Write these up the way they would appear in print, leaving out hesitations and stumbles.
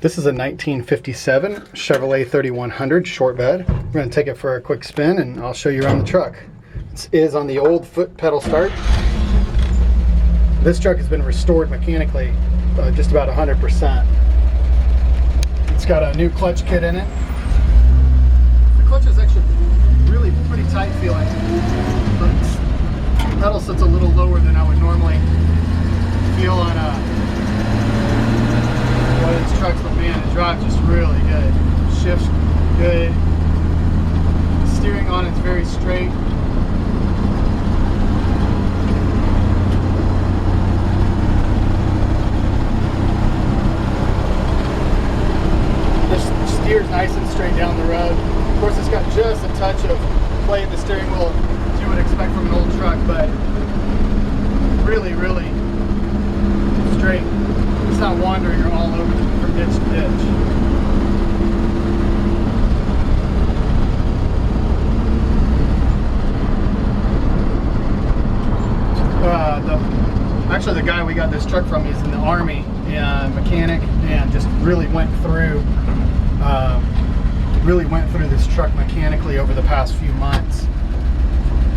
This is a 1957 Chevrolet 3100 short bed. We're going to take it for a quick spin and I'll show you around the truck. This is on the old foot pedal start. This truck has been restored mechanically just about 100%. It's got a new clutch kit in it. The clutch is actually really pretty tight feeling, but the pedal sits a little lower than I would normally feel on one of these trucks, but man, the drive's just really good. Shifts good. Steering on it's very straight. This steers nice and straight down the road. Of course, it's got just a touch of play in the steering wheel as you would expect from an old truck, but really, really straight. It's not wandering or all over from ditch to ditch. Actually, the guy we got this truck from, he's in the Army, mechanic, and just really went through this truck mechanically over the past few months.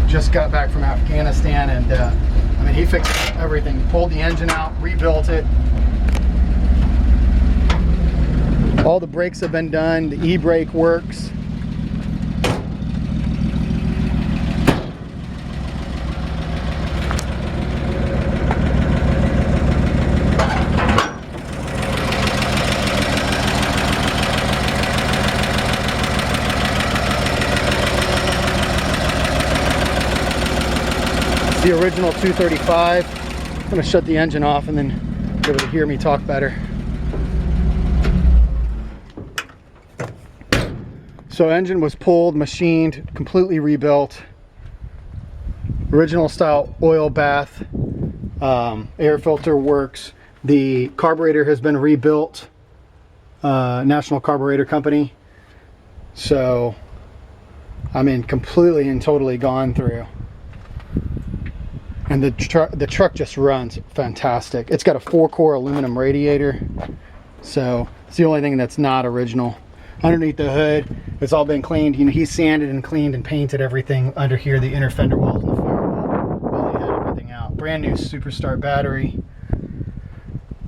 Just got back from Afghanistan, and I mean, he fixed everything. Pulled the engine out, rebuilt it. All the brakes have been done. The e-brake works. It's the original 235. I'm going to shut the engine off and then be able to hear me talk better. So engine was pulled, machined, completely rebuilt. Original style oil bath. Air filter works. The carburetor has been rebuilt. National Carburetor Company. So, I mean, completely and totally gone through. And the truck just runs fantastic. It's got a 4-core aluminum radiator. So, it's the only thing that's not original. Underneath the hood, it's all been cleaned. You know, he sanded and cleaned and painted everything under here, the inner fender wells and the firewall. Well, he had everything out. Brand new Superstart battery.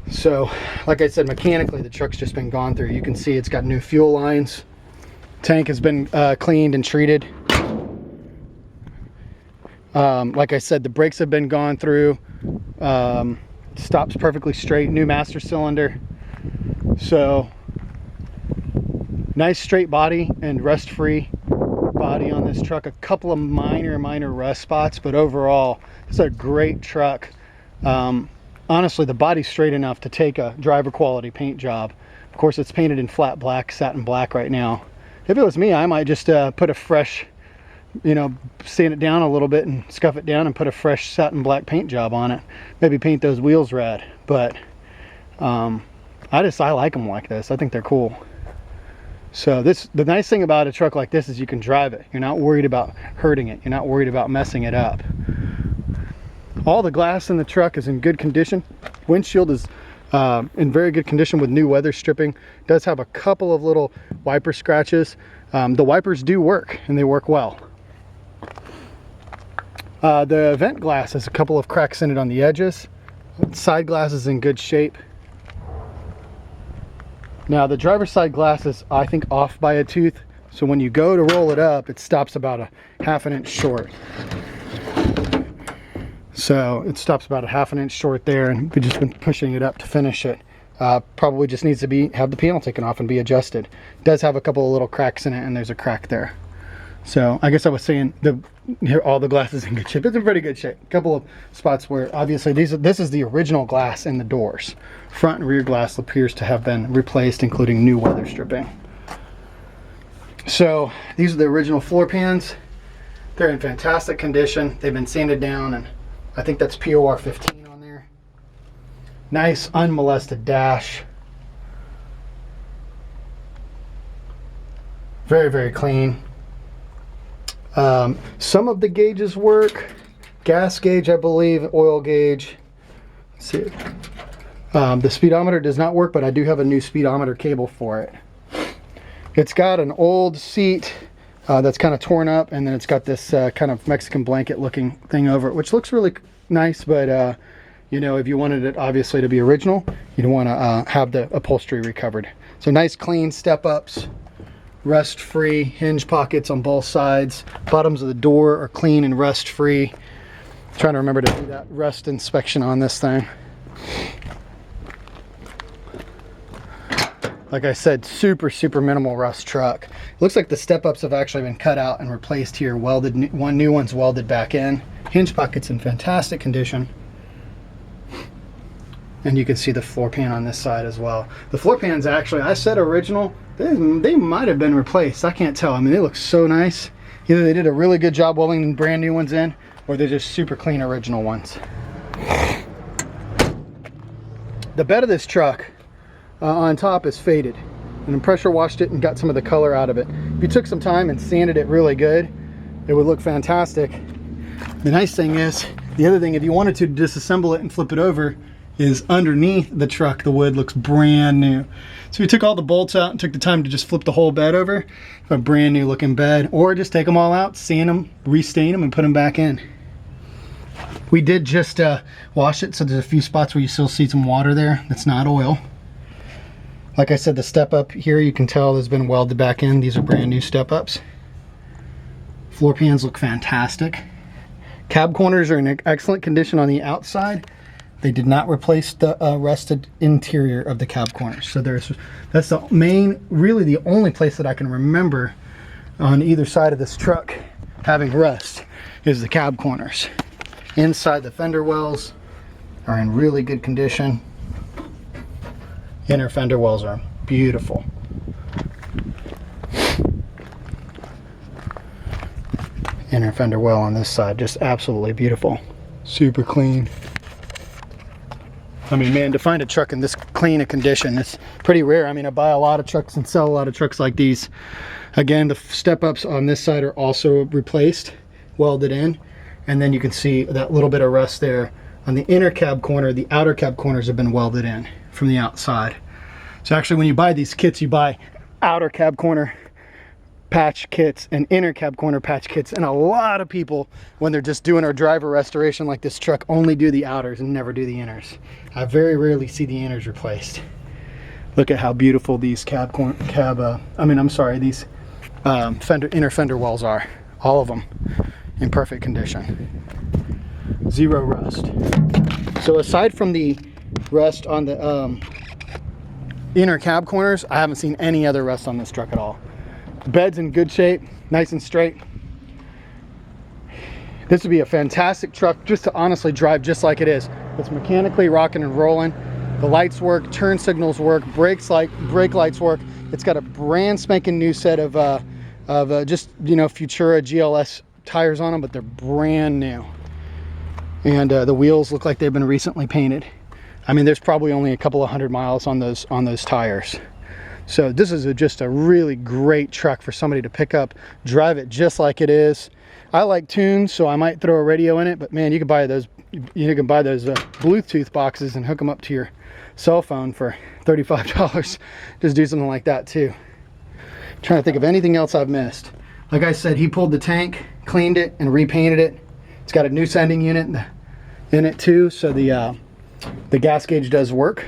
So, like I said, mechanically, the truck's just been gone through. You can see it's got new fuel lines. Tank has been cleaned and treated. Like I said, the brakes have been gone through. Stops perfectly straight. New master cylinder. So, nice straight body and rust-free body on this truck. A couple of minor rust spots, but overall, it's a great truck. Honestly, the body's straight enough to take a driver quality paint job. Of course, it's painted in flat black, satin black right now. If it was me, I might just put a fresh, you know, sand it down a little bit and scuff it down and put a fresh satin black paint job on it. Maybe paint those wheels red, but I like them like this. I think they're cool. So the nice thing about a truck like this is you can drive it. You're not worried about hurting it. You're not worried about messing it up. All the glass in the truck is in good condition. Windshield is in very good condition with new weather stripping. It does have a couple of little wiper scratches. The wipers do work, and they work well. The vent glass has a couple of cracks in it on the edges. Side glass is in good shape. Now the driver's side glass is, I think, off by a tooth. So when you go to roll it up, it stops about a ½ inch short. So it stops about a ½ inch short there, and we've just been pushing it up to finish it. Probably just needs to have the panel taken off and be adjusted. It does have a couple of little cracks in it, and there's a crack there. So I guess I was saying here all the glass is in good shape. It's in pretty good shape. A couple of spots where obviously this is the original glass in the doors. Front and rear glass appears to have been replaced, including new weather stripping. So these are the original floor pans. They're in fantastic condition. They've been sanded down, and I think that's POR 15 on there. Nice unmolested dash. Very, very clean. Some of the gauges work. Gas gauge, I believe, oil gauge. Let's see. The speedometer does not work, but I do have a new speedometer cable for it. It's got an old seat that's kind of torn up, and then it's got this kind of Mexican blanket looking thing over it, which looks really nice, but you know, if you wanted it obviously to be original, you'd want to have the upholstery recovered. So nice clean step ups, rust free, hinge pockets on both sides. Bottoms of the door are clean and rust free. Trying to remember to do that rust inspection on this thing. Like I said, super minimal rust truck. Looks like the step-ups have actually been cut out and replaced here, welded, new one's welded back in. Hinge pockets in fantastic condition. And you can see the floor pan on this side as well. The floor pans actually, I said original, they might have been replaced. I can't tell. I mean, they look so nice. Either they did a really good job welding brand new ones in, or they're just super clean original ones. The bed of this truck on top is faded, and pressure washed it and got some of the color out of it. If you took some time and sanded it really good, it would look fantastic. The nice thing is, the other thing, if you wanted to disassemble it and flip it over, is underneath the truck the wood looks brand new. So we took all the bolts out and took the time to just flip the whole bed over, a brand new looking bed, or just take them all out, sand them, restain them, and put them back in. We did just wash it, so there's a few spots where you still see some water there that's not oil. Like I said, the step up here, you can tell has been welded back in. These are brand new step ups. Floor pans look fantastic. Cab corners are in excellent condition on the outside. They did not replace the rusted interior of the cab corners. So that's the main, really the only place that I can remember on either side of this truck having rust is the cab corners. Inside, the fender wells are in really good condition. Inner fender wells are beautiful. Inner fender well on this side, just absolutely beautiful. Super clean. I mean, man, to find a truck in this clean a condition, it's pretty rare. I mean, I buy a lot of trucks and sell a lot of trucks like these. Again, the step-ups on this side are also replaced, welded in, and then you can see that little bit of rust there. On the inner cab corner, the outer cab corners have been welded in from the outside. So actually, when you buy these kits, you buy outer cab corner patch kits and inner cab corner patch kits, and a lot of people, when they're just doing our driver restoration like this truck, only do the outers and never do the inners. I very rarely see the inners replaced. Look at how beautiful these these inner fender wells are. All of them in perfect condition. Zero rust. So aside from the rust on the inner cab corners, I haven't seen any other rust on this truck at all. The bed's in good shape, nice and straight. This would be a fantastic truck just to honestly drive just like it is. It's mechanically rocking and rolling. The lights work, turn signals work, brake lights work. It's got a brand spanking new set of just, you know, Futura GLS tires on them, but they're brand new. And the wheels look like they've been recently painted. I mean, there's probably only a couple of 100 miles on those tires. So this is just a really great truck for somebody to pick up, drive it just like it is. I like tunes, so I might throw a radio in it, but man, you can buy those Bluetooth boxes and hook them up to your cell phone for $35. Just do something like that too. I'm trying to think of anything else I've missed. Like I said, he pulled the tank, cleaned it, and repainted it. It's got a new sending unit in it too, so the gas gauge does work.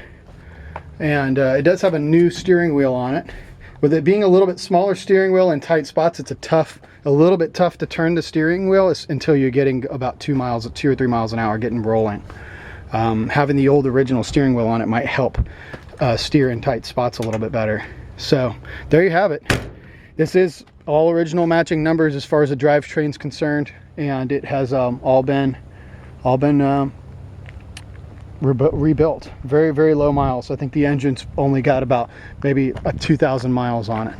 And it does have a new steering wheel on it. With it being a little bit smaller steering wheel in tight spots, it's a little bit tough to turn the steering wheel until you're getting about 2 or 3 miles an hour getting rolling. Having the old original steering wheel on it might help steer in tight spots a little bit better. So there you have it. This is all original matching numbers as far as the drivetrain's concerned, and it has all been rebuilt. Very low miles. I think the engine's only got about maybe 2,000 miles on it.